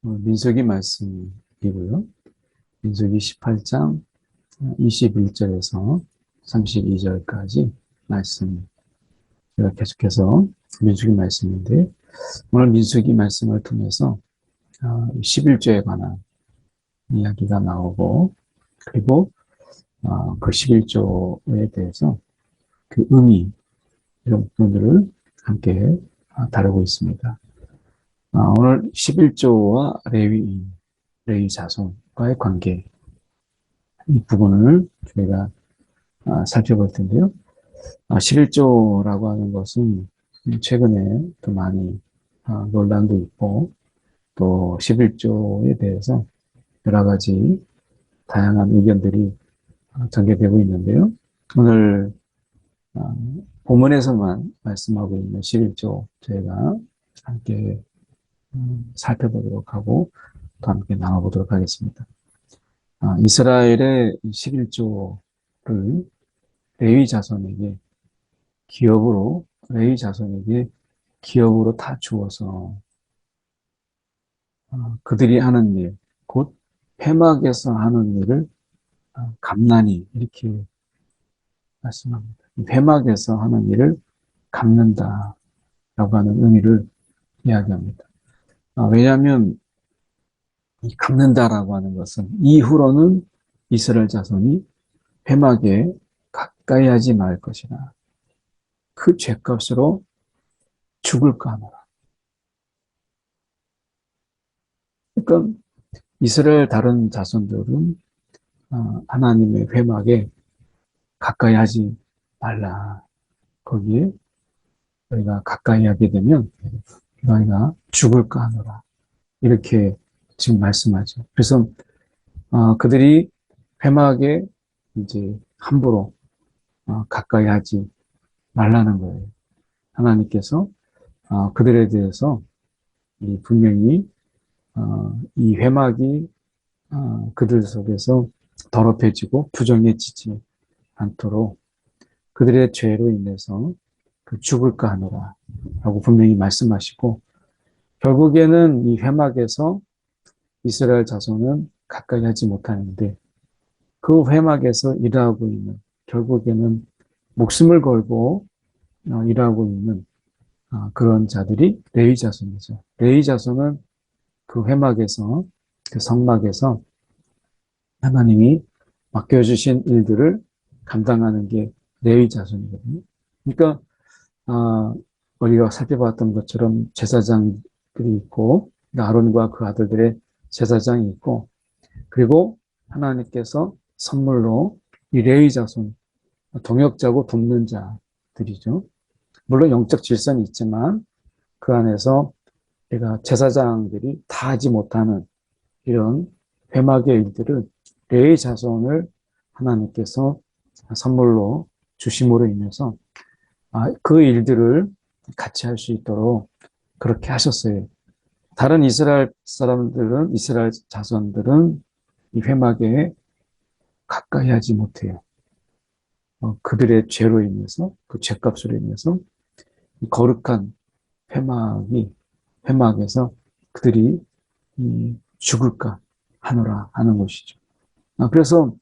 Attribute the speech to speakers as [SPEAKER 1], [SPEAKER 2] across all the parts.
[SPEAKER 1] 민수기 말씀이고요. 민수기 18장 21절에서 32절까지 말씀, 제가 계속해서 민수기 말씀인데, 오늘 민수기 말씀을 통해서 11조에 관한 이야기가 나오고, 그리고 그 11조에 대해서 그 의미, 이런 부분들을 함께 다루고 있습니다. 오늘 11조와 레위 자손과의 관계, 이 부분을 저희가 살펴볼 텐데요. 11조라고 하는 것은 최근에 또 많이 논란도 있고, 또 11조에 대해서 여러 가지 다양한 의견들이 전개되고 있는데요. 오늘 본문에서만 말씀하고 있는 11조 저희가 함께 살펴보도록 하고 또 함께 나눠보도록 하겠습니다. 이스라엘의 11조를 레위 자손에게 기업으로 다 주어서 그들이 하는 일, 곧 회막에서 하는 일을 감나니, 이렇게 말씀합니다. 회막에서 하는 일을 갚는다라고 하는 의미를 이야기합니다. 왜냐하면 이 갚는다라고 하는 것은 이후로는 이스라엘 자손이 회막에 가까이 하지 말 것이라, 그 죄값으로 죽을까 하노라. 그러니까 이스라엘 다른 자손들은 하나님의 회막에 가까이 하지 말라. 거기에 너희가 가까이 하게 되면 너희가 죽을까 하노라. 이렇게 지금 말씀하죠. 그래서 그들이 회막에 이제 함부로 가까이 하지 말라는 거예요. 하나님께서 그들에 대해서 분명히 이 회막이 그들 속에서 더럽혀지고 부정해지지 않도록 그들의 죄로 인해서 죽을까 하노라 라고 분명히 말씀하시고, 결국에는 이 회막에서 이스라엘 자손은 가까이 하지 못하는데, 그 회막에서 일하고 있는, 결국에는 목숨을 걸고 일하고 있는 그런 자들이 레위 자손이죠. 레위 자손은 그 회막에서, 그 성막에서 하나님이 맡겨주신 일들을 감당하는 게 레위 자손이거든요. 그러니까 우리가 살펴봤던 것처럼 제사장들이 있고, 아론과 그 아들들의 제사장이 있고, 그리고 하나님께서 선물로 이 레위 자손, 동역자고 돕는 자들이죠. 물론 영적 질서는 있지만 그 안에서 내가 제사장들이 다 하지 못하는 이런 회막의 일들을 레위 자손을 하나님께서 선물로 주심으로 인해서 그 일들을 같이 할 수 있도록 그렇게 하셨어요. 다른 이스라엘 사람들은, 이스라엘 자손들은 이 회막에 가까이 하지 못해요. 그들의 죄로 인해서, 그 죄값으로 인해서 거룩한 회막에서 그들이 죽을까 하노라 하는 것이죠. 그래서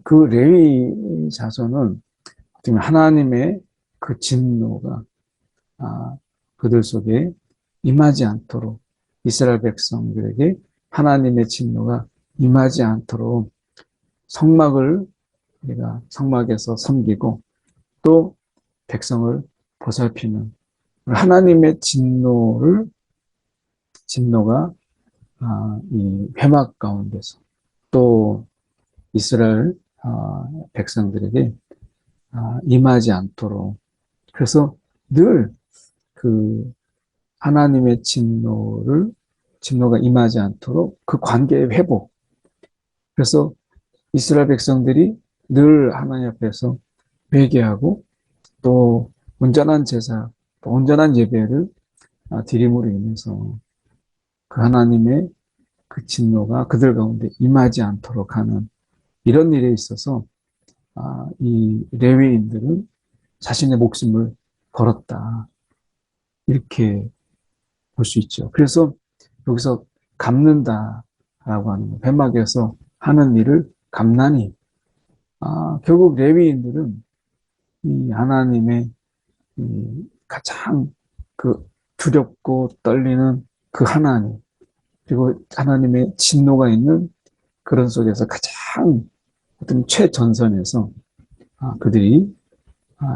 [SPEAKER 1] 그 레위 자손은 하나님의 그 진노가 그들 속에 임하지 않도록, 이스라엘 백성들에게 하나님의 진노가 임하지 않도록 성막을 우리가 성막에서 섬기고 또 백성을 보살피는, 하나님의 진노가 이 회막 가운데서 또 이스라엘 백성들에게 임하지 않도록, 그래서 늘 그 하나님의 진노가 임하지 않도록 그 관계의 회복, 그래서 이스라엘 백성들이 늘 하나님 앞에서 회개하고 또 온전한 제사, 또 온전한 예배를 드림으로 인해서 그 하나님의 그 진노가 그들 가운데 임하지 않도록 하는 이런 일에 있어서 이 레위인들은 자신의 목숨을 걸었다, 이렇게 볼 수 있죠. 그래서 여기서 갚는다라고 하는 거. 회막에서 하는 일을 갚나니. 결국 레위인들은 이 하나님의 이 가장 그 두렵고 떨리는 그 하나님, 그리고 하나님의 진노가 있는 그런 속에서 가장 어떤 최전선에서 그들이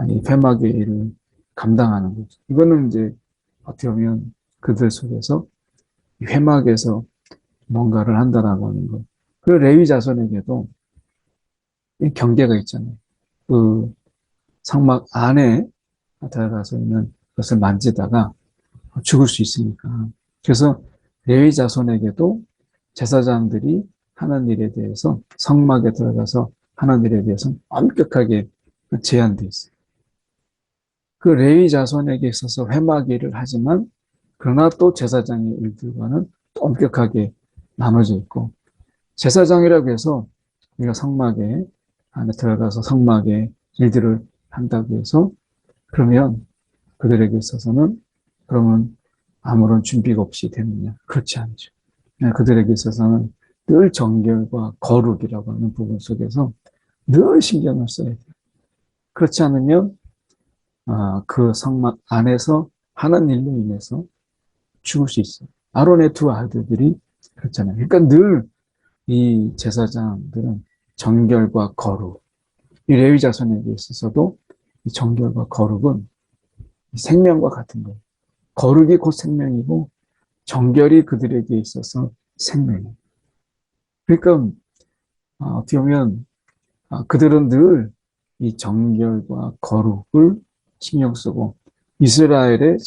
[SPEAKER 1] 이 회막의 일을 감당하는 거죠. 이거는 이제 어떻게 보면 그들 속에서 회막에서 뭔가를 한다라고 하는 것. 그 레위 자손에게도 이 경계가 있잖아요. 그 성막 안에 들어가서 있는 것을 만지다가 죽을 수 있으니까. 그래서 레위 자손에게도 제사장들이 하는 일에 대해서 성막에 들어가서 하는 일에 대해서 엄격하게 제한되어 있어요. 그 레위 자손에게 있어서 회막 일을 하지만 그러나 또 제사장의 일들과는 또 엄격하게 나눠져 있고, 제사장이라고 해서 우리가 성막에 안에 들어가서 성막의 일들을 한다고 해서 그러면 그들에게 있어서는 그러면 아무런 준비가 없이 되느냐? 그렇지 않죠. 그들에게 있어서는 늘 정결과 거룩이라고 하는 부분 속에서 늘 신경을 써야 돼요. 그렇지 않으면 그 성막 안에서 하는 일로 인해서 죽을 수 있어요. 아론의 두 아들들이 그렇잖아요. 그러니까 늘 이 제사장들은 정결과 거룩, 이 레위 자손에게 있어서도 이 정결과 거룩은 생명과 같은 거예요. 거룩이 곧 생명이고 정결이 그들에게 있어서 생명이에요. 그러니까 어떻게 보면 그들은 늘 이 정결과 거룩을 신경 쓰고 이스라엘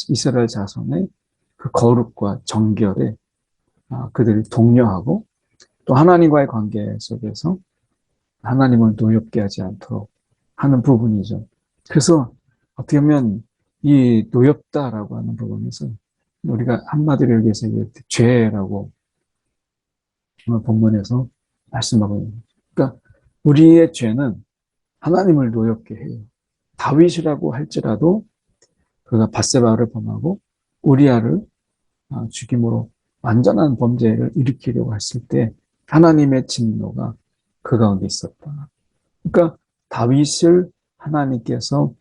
[SPEAKER 1] 자손의 그 거룩과 정결에 그들이 독려하고 또 하나님과의 관계 속에서 하나님을 노엽게 하지 않도록 하는 부분이죠. 그래서 어떻게 보면 이 노엽다라고 하는 부분에서 우리가 한마디로 여기서 죄라고 오늘 본문에서 말씀하고 있는 거죠. 그러니까 우리의 죄는 하나님을 노엽게 해요. 다윗이라고 할지라도 그가 밧세바를 범하고 우리아를 죽임으로 완전한 범죄를 일으키려고 했을 때 하나님의 진노가 그 가운데 있었다. 그러니까 다윗을 하나님께서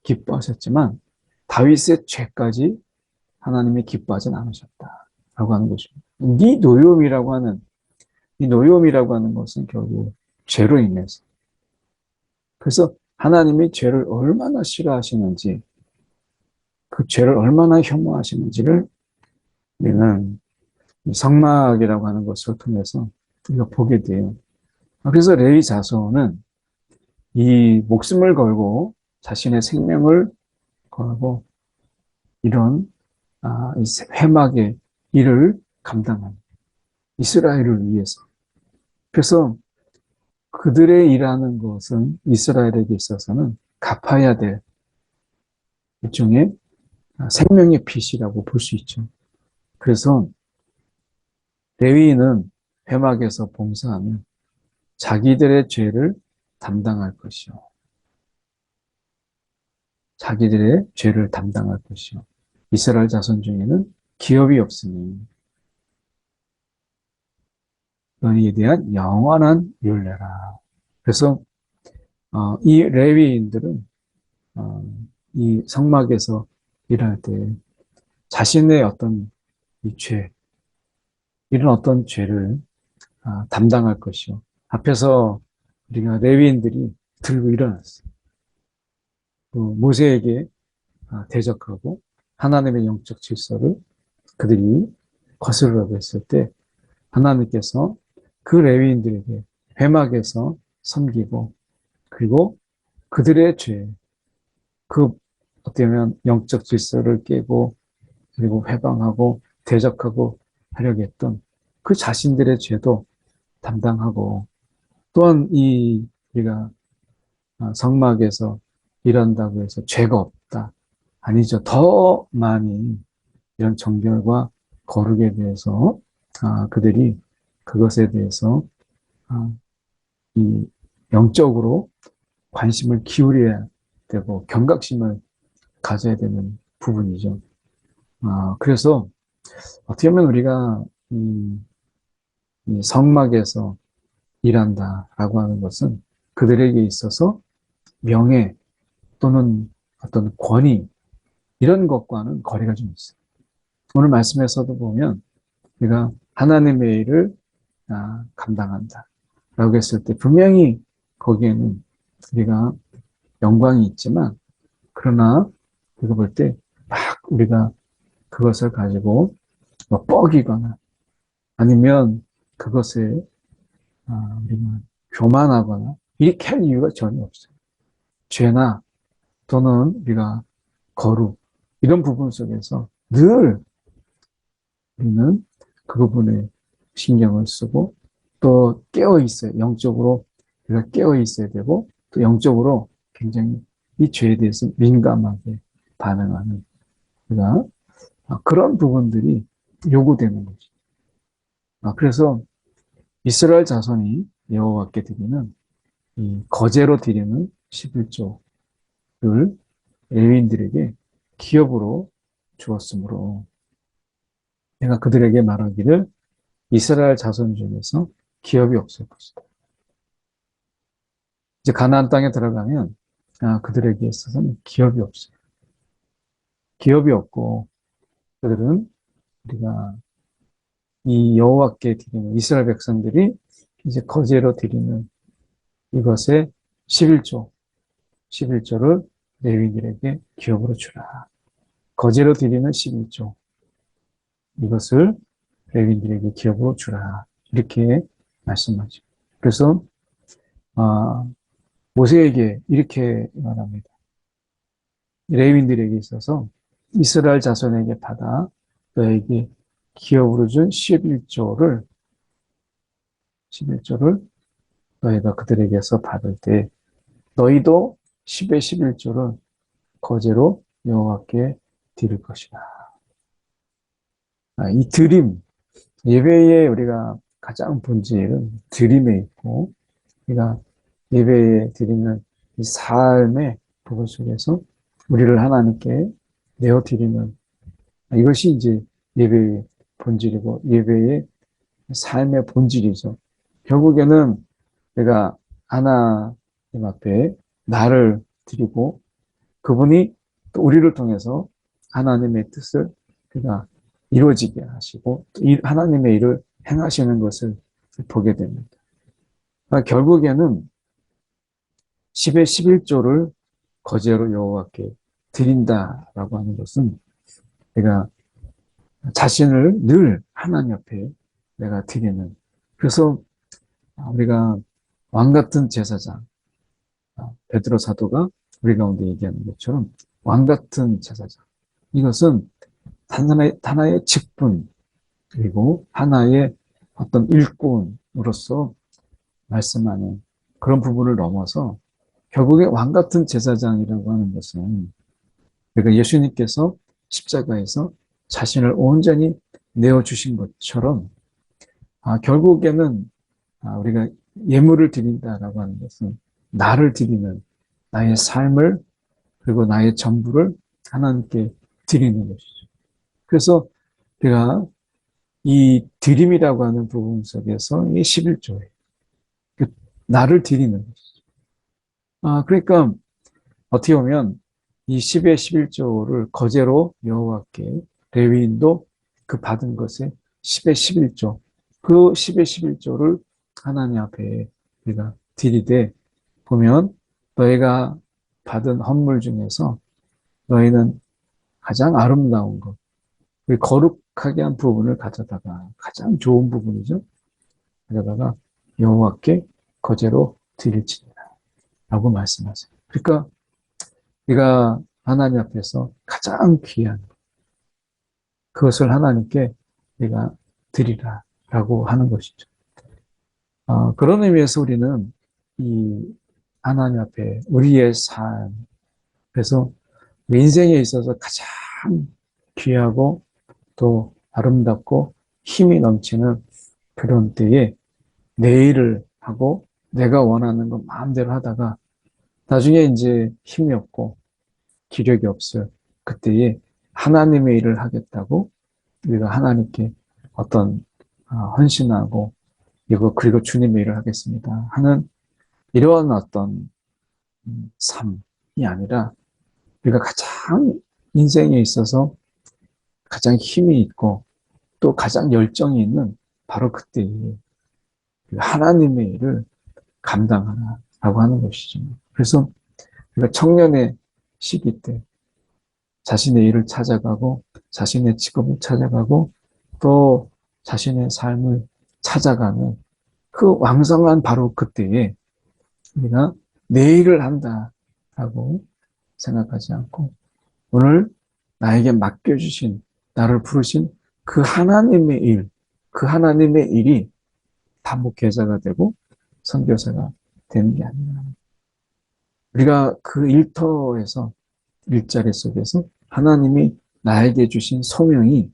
[SPEAKER 1] 기뻐하셨지만 다윗의 죄까지 하나님이 기뻐하진 않으셨다라고 하는 것입니다. 이 노여움이라고 하는 것은 결국 죄로 인해서. 그래서 하나님이 죄를 얼마나 싫어하시는지, 그 죄를 얼마나 혐오하시는지를 우리는 성막이라고 하는 것을 통해서 우리가 보게 돼요. 그래서 레위 자손은 이 목숨을 걸고 자신의 생명을 걸고 이런 이 회막의 일을 감당한 이스라엘을 위해서. 그래서 그들의 일하는 것은 이스라엘에게 있어서는 갚아야 될 일종의 생명의 빚이라고 볼 수 있죠. 그래서 레위인은 회막에서 봉사하면 자기들의 죄를 담당할 것이요. 자기들의 죄를 담당할 것이요. 이스라엘 자손 중에는 기업이 없으니 너희에 대한 영원한 율례라. 그래서 이 레위인들은 이 성막에서 일할 때 자신의 어떤 이 죄, 이런 어떤 죄를 담당할 것이요. 앞에서 우리가 레위인들이 들고 일어났어요. 모세에게 대적하고 하나님의 영적 질서를 그들이 거스르려고 했을 때 하나님께서 그 레위인들에게 회막에서 섬기고 그리고 그들의 죄, 그 어떻게 보면 영적 질서를 깨고 그리고 회방하고 대적하고 하려고 했던 그 자신들의 죄도 담당하고 또한 우리가 성막에서 일한다고 해서 죄가 없다. 아니죠. 더 많이 이런 정결과 거룩에 대해서 그들이 그것에 대해서 이 영적으로 관심을 기울여야 되고 경각심을 가져야 되는 부분이죠. 그래서 어떻게 보면 우리가 이 성막에서 일한다라고 하는 것은 그들에게 있어서 명예 또는 어떤 권위 이런 것과는 거리가 좀 있어요. 오늘 말씀에서도 보면 우리가 하나님의 일을 감당한다 라고 했을 때 분명히 거기에는 우리가 영광이 있지만 그러나 우리가 볼 때 막 우리가 그것을 가지고 뭐 뻐기거나 아니면 그것에 우리가 교만하거나 이렇게 할 이유가 전혀 없어요. 죄나 또는 우리가 거룩 이런 부분 속에서 늘 우리는 그 부분에 신경을 쓰고 또 깨어 있어요. 영적으로 우리가 깨어 있어야 되고 또 영적으로 굉장히 이 죄에 대해서 민감하게 반응하는 우리가 그런 부분들이 요구되는 거죠. 그래서 이스라엘 자손이 여호와께 드리는 이 거제로 드리는 11조를 레위인들에게 기업으로 주었으므로 내가 그들에게 말하기를 이스라엘 자손 중에서 기업이 없을 것이다. 이제 가나안 땅에 들어가면 그들에게 있어서는 기업이 없어요. 기업이 없고 그들은 우리가 이 여호와께 드리는 이스라엘 백성들이 이제 거제로 드리는 이것의 11조를 레위인들에게 기업으로 주라. 거제로 드리는 11조 이것을 레위인들에게 기업으로 주라. 이렇게 말씀하죠. 그래서 모세에게 이렇게 말합니다. 레위인들에게 있어서 이스라엘 자손에게 받아 너에게 기업으로 준 11조를 너희가 그들에게서 받을 때 너희도 10의 11조를 거제로 여호와께 드릴 것이다. 이 드림, 예배에 우리가 가장 본질은 드림에 있고 우리가 예배에 드리는 이 삶의 부분 속에서 우리를 하나님께 내어드리는 이것이 이제 예배의 본질이고 예배의 삶의 본질이죠. 결국에는 내가 하나님 앞에 나를 드리고 그분이 또 우리를 통해서 하나님의 뜻을 그가 이루어지게 하시고 하나님의 일을 행하시는 것을 보게 됩니다. 결국에는 10의 11조를 거제로 여호와께 드린다라고 하는 것은 내가 자신을 늘 하나님 앞에 내가 드리는 그래서 우리가 왕 같은 제사장 베드로 사도가 우리 가운데 얘기하는 것처럼 왕 같은 제사장 이것은 하나의 직분 그리고 하나의 어떤 일꾼으로서 말씀하는 그런 부분을 넘어서 결국에 왕 같은 제사장이라고 하는 것은 그러니까 예수님께서 십자가에서 자신을 온전히 내어주신 것처럼 결국에는 우리가 예물을 드린다라고 하는 것은 나를 드리는 나의 삶을 그리고 나의 전부를 하나님께 드리는 것이죠. 그래서 우리가 이 드림이라고 하는 부분 속에서 이 11조에 나를 드리는 것이죠. 그러니까 어떻게 보면 이 10의 11조를 거제로 여호와께 레위인도 그 받은 것에 10의 11조 그 10의 11조를 하나님 앞에 우리가 드리되 보면 너희가 받은 헌물 중에서 너희는 가장 아름다운 것 거룩하게 한 부분을 가져다가 가장 좋은 부분이죠. 가져다가 여호와께 거제로 드릴지니라 라고 말씀하세요. 그러니까 우리가 하나님 앞에서 가장 귀한 그것을 하나님께 우리가 드리라 라고 하는 것이죠. 그런 의미에서 우리는 이 하나님 앞에 우리의 삶 그래서 인생에 있어서 가장 귀하고 또 아름답고 힘이 넘치는 그런 때에 내 일을 하고 내가 원하는 것 마음대로 하다가 나중에 이제 힘이 없고 기력이 없어요. 그때에 하나님의 일을 하겠다고 우리가 하나님께 어떤 헌신하고 그리고 주님의 일을 하겠습니다 하는 이러한 어떤 삶이 아니라 우리가 가장 인생에 있어서 가장 힘이 있고 또 가장 열정이 있는 바로 그때에 하나님의 일을 감당하라라고 하는 것이죠. 그래서 우리가 청년의 시기 때 자신의 일을 찾아가고 자신의 직업을 찾아가고 또 자신의 삶을 찾아가는 그 왕성한 바로 그때에 우리가 내 일을 한다라고 생각하지 않고 오늘 나에게 맡겨주신 나를 부르신 그 하나님의 일, 그 하나님의 일이 다 목회자가 되고 선교사가 되는 게 아니라 우리가 그 일터에서 일자리 속에서 하나님이 나에게 주신 소명이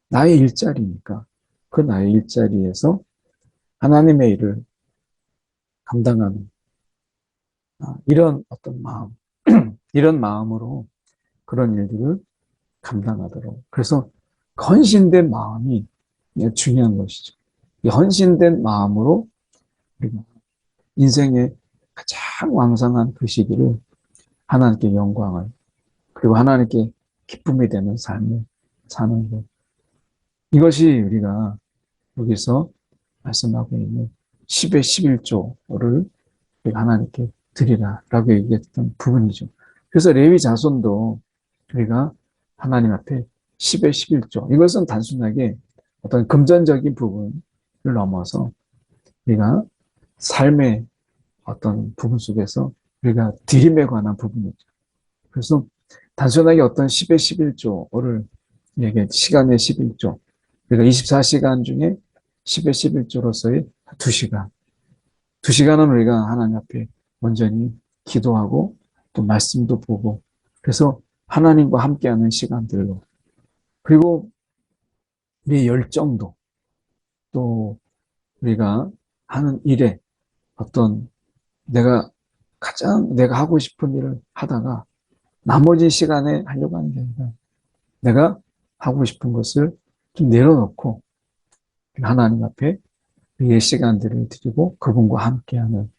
[SPEAKER 1] 나의 일자리니까 그 나의 일자리에서 하나님의 일을 감당하는 이런 어떤 마음, 이런 마음으로 그런 일들을 감당하도록. 그래서 헌신된 마음이 중요한 것이죠. 이 헌신된 마음으로 우리가 인생의 가장 왕성한 그 시기를 하나님께 영광을 그리고 하나님께 기쁨이 되는 삶을 사는 것. 이것이 우리가 여기서 말씀하고 있는 10의 11조를 하나님께 드리라라고 얘기했던 부분이죠. 그래서 레위 자손도 우리가 하나님 앞에 10의 11조 이것은 단순하게 어떤 금전적인 부분을 넘어서 우리가 삶의 어떤 부분 속에서 우리가 드림에 관한 부분이죠. 그래서 단순하게 어떤 10의 11조를 시간의 11조 우리가 24시간 중에 10의 11조로서의 2시간 2시간은 우리가 하나님 앞에 온전히 기도하고 또 말씀도 보고 그래서 하나님과 함께하는 시간들로 그리고 우리의 열정도 또 우리가 하는 일에 어떤 내가 하고 싶은 일을 하다가 나머지 시간에 하려고 하는 게 아니라 내가 하고 싶은 것을 좀 내려놓고 하나님 앞에 우리의 시간들을 드리고 그분과 함께하는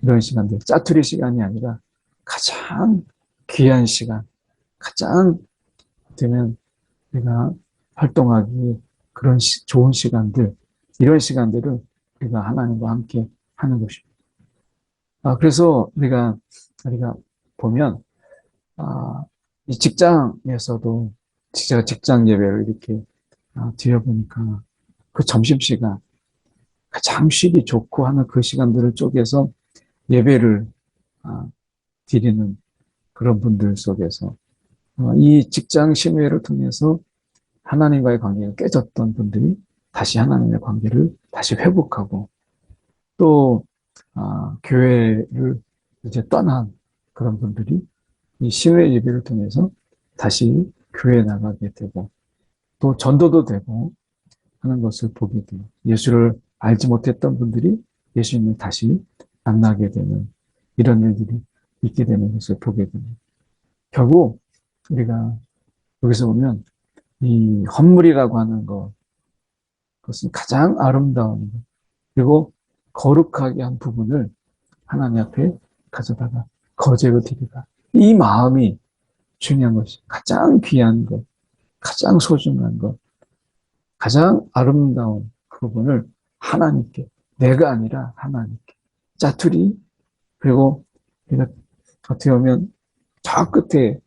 [SPEAKER 1] 이런 시간들, 짜투리 시간이 아니라 가장 귀한 시간, 가장 되면 우리가 활동하기 그런 좋은 시간들, 이런 시간들을 우리가 하나님과 함께 하는 것입니다. 그래서 우리가 보면 이 직장에서도 제가 직장 예배를 이렇게 드려보니까 그 점심시간 가장 쉬기 좋고 하는 그 시간들을 쪼개서 예배를 드리는 그런 분들 속에서 이 직장 심회를 통해서 하나님과의 관계가 깨졌던 분들이 다시 하나님의 관계를 다시 회복하고 또 교회를 이제 떠난 그런 분들이 이 심회 예배를 통해서 다시 교회에 나가게 되고 또 전도도 되고 하는 것을 보게 돼요. 예수를 알지 못했던 분들이 예수님을 다시 만나게 되는 이런 일들이 있게 되는 것을 보게 됩니다. 결국 우리가 여기서 보면 이 헌물이라고 하는 그것은 가장 아름다운 것 그리고 거룩하게 한 부분을 하나님 앞에 가져다가 거제로 드리라. 이 마음이 중요한 것이 가장 귀한 것, 가장 소중한 것, 가장 아름다운 그 부분을 하나님께 내가 아니라 하나님께 짜투리 그리고 우리가 어떻게 보면 저 끝에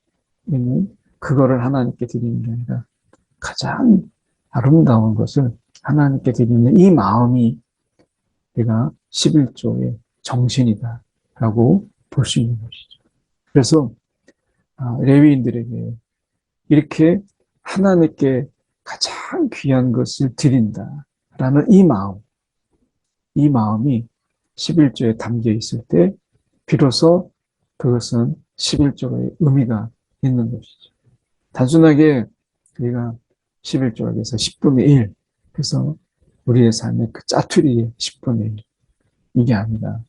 [SPEAKER 1] 있는 그거를 하나님께 드리는 게 아니라 가장 아름다운 것을 하나님께 드리는 이 마음이 우리가 11조의 정신이다라고 볼 수 있는 것이죠. 그래서 레위인들에게 이렇게 하나님께 가장 귀한 것을 드린다라는 이 마음이 11조에 담겨 있을 때 비로소 그것은 11조의 의미가 있는 것이죠. 단순하게 우리가 11조에서 10분의 1 그래서 우리의 삶의 그 짜투리의 10분의 1 이게 아니라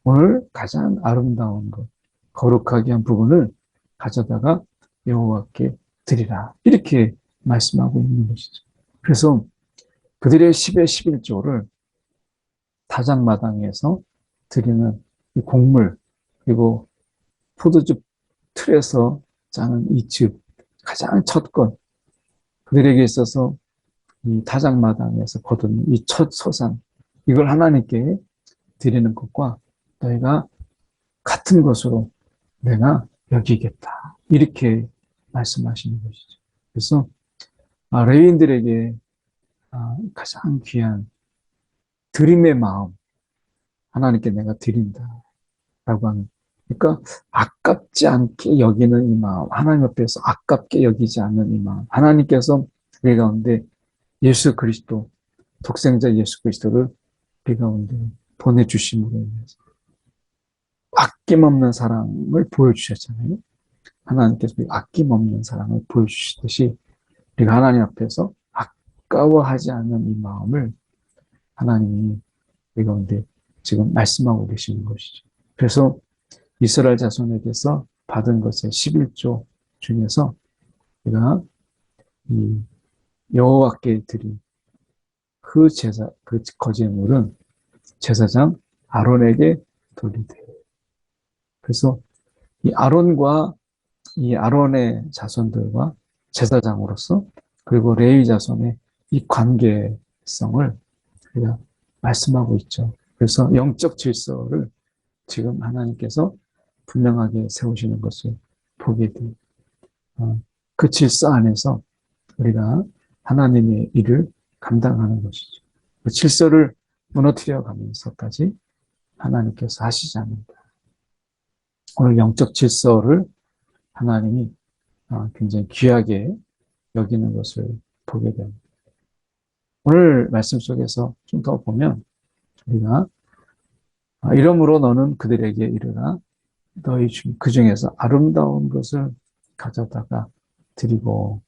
[SPEAKER 1] 오늘 가장 아름다운 것 거룩하게 한 부분을 가져다가 여호와께 드리라 이렇게 말씀하고 있는 것이죠. 그래서 그들의 10의 11조를 다장마당에서 드리는 이 곡물, 그리고 포도즙 틀에서 짜는 이 즙, 가장 첫 것, 그들에게 있어서 이 다장마당에서 거둔 이 첫 소산, 이걸 하나님께 드리는 것과 너희가 같은 것으로 내가 여기겠다. 이렇게 말씀하시는 것이죠. 그래서 레위인들에게 가장 귀한 드림의 마음, 하나님께 내가 드린다라고 하는, 그러니까 아깝지 않게 여기는 이 마음, 하나님 앞에서 아깝게 여기지 않는 이 마음, 하나님께서 우리 가운데 예수 그리스도, 독생자 예수 그리스도를 우리 가운데 보내주심으로 인해서 아낌없는 사랑을 보여주셨잖아요. 하나님께서 아낌없는 사랑을 보여주시듯이 우리가 하나님 앞에서 아까워하지 않는 이 마음을 하나님이 우리 가운데 지금 말씀하고 계시는 것이죠. 그래서 이스라엘 자손에게서 받은 것의 11조 중에서 우리가 이 여호와께 드린 그 제사, 그 거제물은 제사장 아론에게 돌리되. 그래서 이 아론과 이 아론의 자손들과 제사장으로서 그리고 레위 자손의 이 관계성을 우리가 말씀하고 있죠. 그래서 영적 질서를 지금 하나님께서 분명하게 세우시는 것을 보게 돼요. 그 질서 안에서 우리가 하나님의 일을 감당하는 것이죠. 그 질서를 무너뜨려 가면서까지 하나님께서 하시지 않는다. 오늘 영적 질서를 하나님이 굉장히 귀하게 여기는 것을 보게 됩니다. 오늘 말씀 속에서 좀 더 보면 우리가 이러므로 너는 그들에게 이르라 너희 그 중에서 아름다운 것을 가져다가 드리고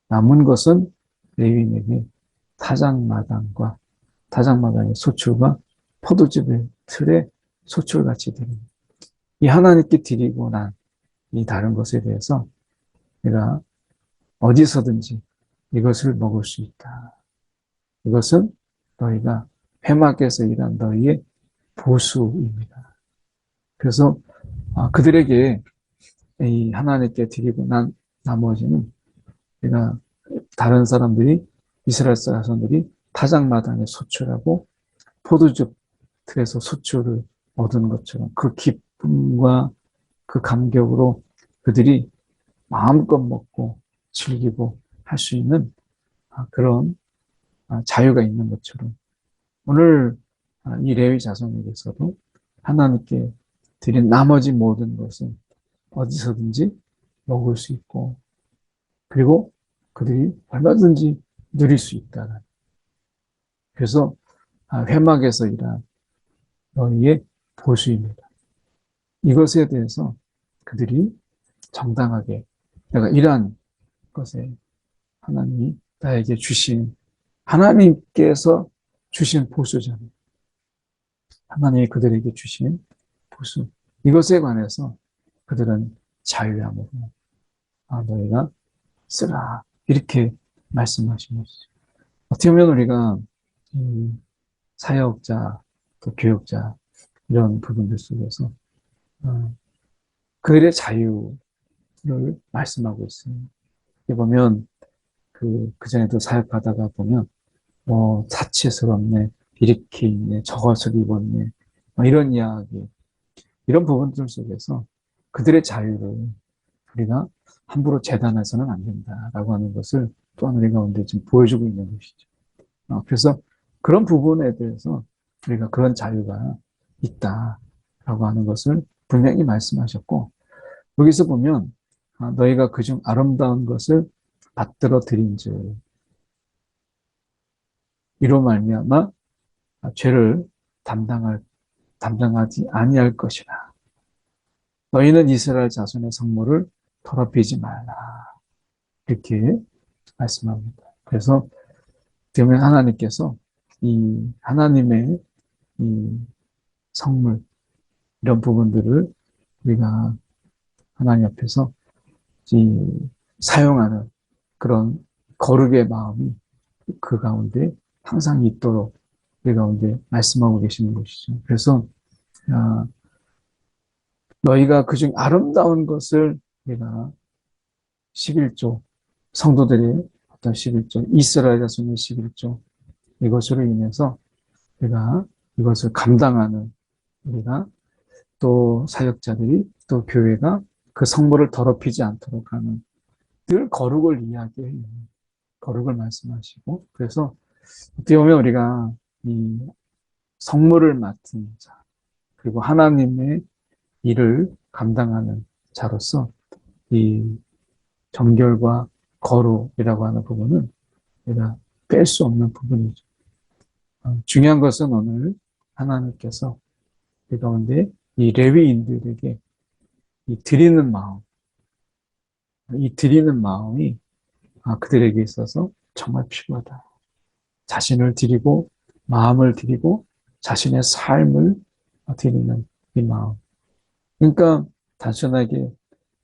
[SPEAKER 1] 남은 것은 레위인에게 타작마당의 소출과 포도즙의 틀에 소출같이 드립니다. 이 하나님께 드리고 난 이 다른 것에 대해서 내가 어디서든지 이것을 먹을 수 있다. 이것은 너희가 회막에서 일한 너희의 보수입니다. 그래서 그들에게 이 하나님께 드리고 난 나머지는 내가 다른 사람들이 이스라엘 자손들이 타작마당에 소출하고 포도즙 틀에서 소출을 얻은 것처럼 그 기쁨과 그 감격으로 그들이 마음껏 먹고 즐기고 할 수 있는 그런 자유가 있는 것처럼 오늘 이 레위 자손에게서도 하나님께 드린 나머지 모든 것은 어디서든지 먹을 수 있고 그리고 그들이 얼마든지 누릴 수 있다. 그래서 회막에서 일한 너희의 보수입니다. 이것에 대해서 그들이 정당하게 내가 일한 것에 하나님이 나에게 주신 하나님께서 주신 보수잖아요. 하나님이 그들에게 주신 보수. 이것에 관해서 그들은 자유함으로 너희가 쓰라. 이렇게 말씀하신 것이죠. 어떻게 보면 우리가 사역자, 또 교육자 이런 부분들 속에서 그들의 자유를 말씀하고 있어요. 보면 그 전에도 사역하다가 보면 사치스럽네, 이렇게 있네, 저것을 입었네, 이런 이야기, 이런 부분들 속에서 그들의 자유를 우리가 함부로 재단해서는 안 된다라고 하는 것을 또한 우리 가운데 지금 보여주고 있는 것이죠. 그래서 그런 부분에 대해서 우리가 그런 자유가 있다라고 하는 것을 분명히 말씀하셨고 여기서 보면 너희가 그중 아름다운 것을 받들어 드린즉 이로 말미암아 죄를 담당하지 아니할 것이라. 너희는 이스라엘 자손의 성물을 더럽히지 말라. 이렇게 말씀합니다. 그래서 그러면 하나님께서 이 하나님의 이 성물 이런 부분들을 우리가 하나님 앞에서 사용하는 그런 거룩의 마음이 그 가운데 항상 있도록 우리 가운데 말씀하고 계시는 것이죠. 그래서 아, 너희가 그중 아름다운 것을 내가 11조, 성도들의 어떤 11조, 이스라엘 자손의 11조, 이것으로 인해서 우리가 이것을 감당하는 우리가 또 사역자들이 또 교회가 그 성물을 더럽히지 않도록 하는 늘 거룩을 이야기해요. 거룩을 말씀하시고 그래서 어떻게 보면 우리가 이 성물을 맡은 자 그리고 하나님의 일을 감당하는 자로서 이 정결과 거룩이라고 하는 부분은 우리가 뺄 수 없는 부분이죠. 중요한 것은 오늘 하나님께서 그 가운데 이 레위인들에게 이 드리는 마음, 이 드리는 마음이 그들에게 있어서 정말 필요하다. 자신을 드리고 마음을 드리고 자신의 삶을 드리는 이 마음. 그러니까 단순하게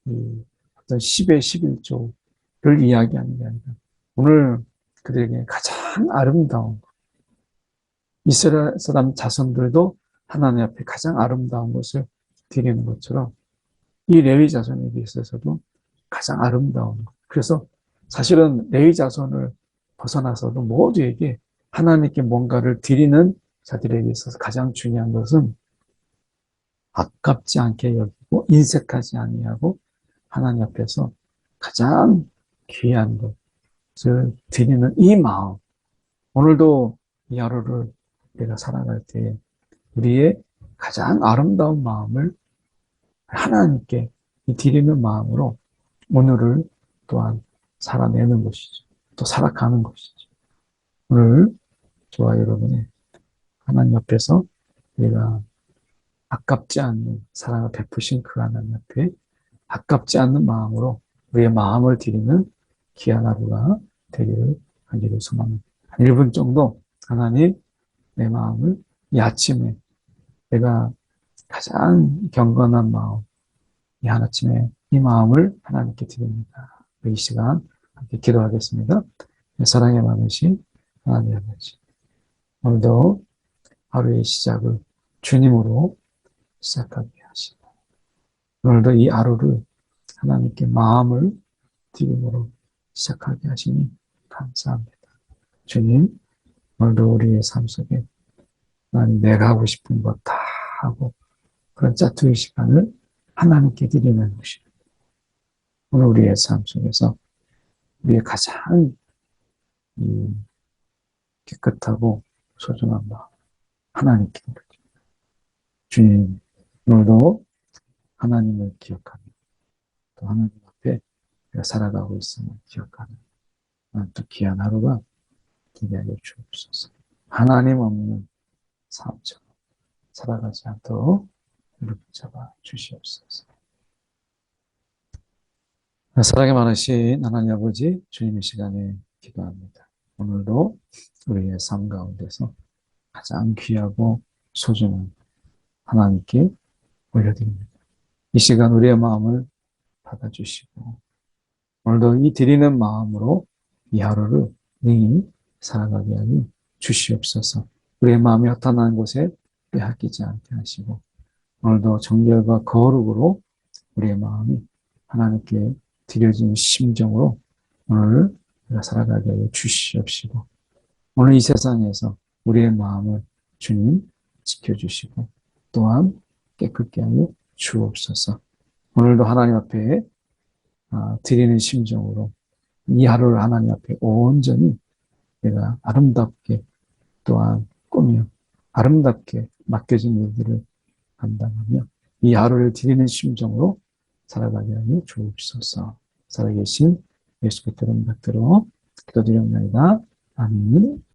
[SPEAKER 1] 이 어떤 10의 11조를 이야기하는 게 아니라 오늘 그들에게 가장 아름다운 이스라엘 사람 자손들도 하나님 앞에 가장 아름다운 것을 드리는 것처럼 이 레위 자손에게 있어서도 가장 아름다운 것. 그래서 사실은 레위 자손을 벗어나서도 모두에게 하나님께 뭔가를 드리는 자들에게 있어서 가장 중요한 것은 아깝지 않게 여기고 인색하지 아니하고 하나님 앞에서 가장 귀한 것을 드리는 이 마음. 오늘도 이 하루를 내가 살아갈 때 우리의 가장 아름다운 마음을 하나님께 드리는 마음으로 오늘을 또한 살아내는 것이죠. 또 살아가는 것이죠. 오늘 저와 여러분의 하나님 앞에서 우리가 아깝지 않는 사랑을 베푸신 그 하나님 앞에 아깝지 않는 마음으로 우리의 마음을 드리는 귀한 하루가 되기를 간절히 소망합니다. 1분 정도 하나님 내 마음을 이 아침에 내가 가장 경건한 마음 이 아침에 이 마음을 하나님께 드립니다. 이 시간 함께 기도하겠습니다. 사랑에 많으신 하나님 아버지 오늘도 하루의 시작을 주님으로 시작하게 하시고 오늘도 이 하루를 하나님께 마음을 드림으로 시작하게 하시니 감사합니다. 주님 오늘도 우리의 삶 속에 하나님 내가 하고 싶은 것 다 하고 그런 짜투리 시간을 하나님께 드리는 것입니다. 오늘 우리의 삶 속에서 우리의 가장 깨끗하고 소중한 마음 하나님께 드립니다. 주님 오늘도 하나님을 기억하며 또 하나님 앞에 우리가 살아가고 있음을 기억하는 또 귀한 하루가 되게 하여 주옵소서. 하나님 없는 삶처럼 살아가지 않도록 우리 붙잡아 주시옵소서. 사랑이 많으신 하나님 아버지 주님의 시간에 기도합니다. 오늘도 우리의 삶 가운데서 가장 귀하고 소중한 하나님께 올려드립니다. 이 시간 우리의 마음을 받아주시고 오늘도 이 드리는 마음으로 이 하루를 능히 살아가게 하여 주시옵소서. 우리의 마음이 허탄한 곳에 빼앗기지 않게 하시고 오늘도 정결과 거룩으로 우리의 마음이 하나님께 드려진 심정으로 오늘 우리가 살아가게 하여 주시옵시고 오늘 이 세상에서 우리의 마음을 주님 지켜주시고 또한 깨끗게 하여 주옵소서. 오늘도 하나님 앞에 드리는 심정으로 이 하루를 하나님 앞에 온전히 내가 아름답게 또한 꾸며 아름답게 맡겨진 일들을 감당하며 이 하루를 드리는 심정으로 살아가게 하여 주옵소서. 살아계신 예수 그리스도를 받들어 기도드리옵나이다. 아멘.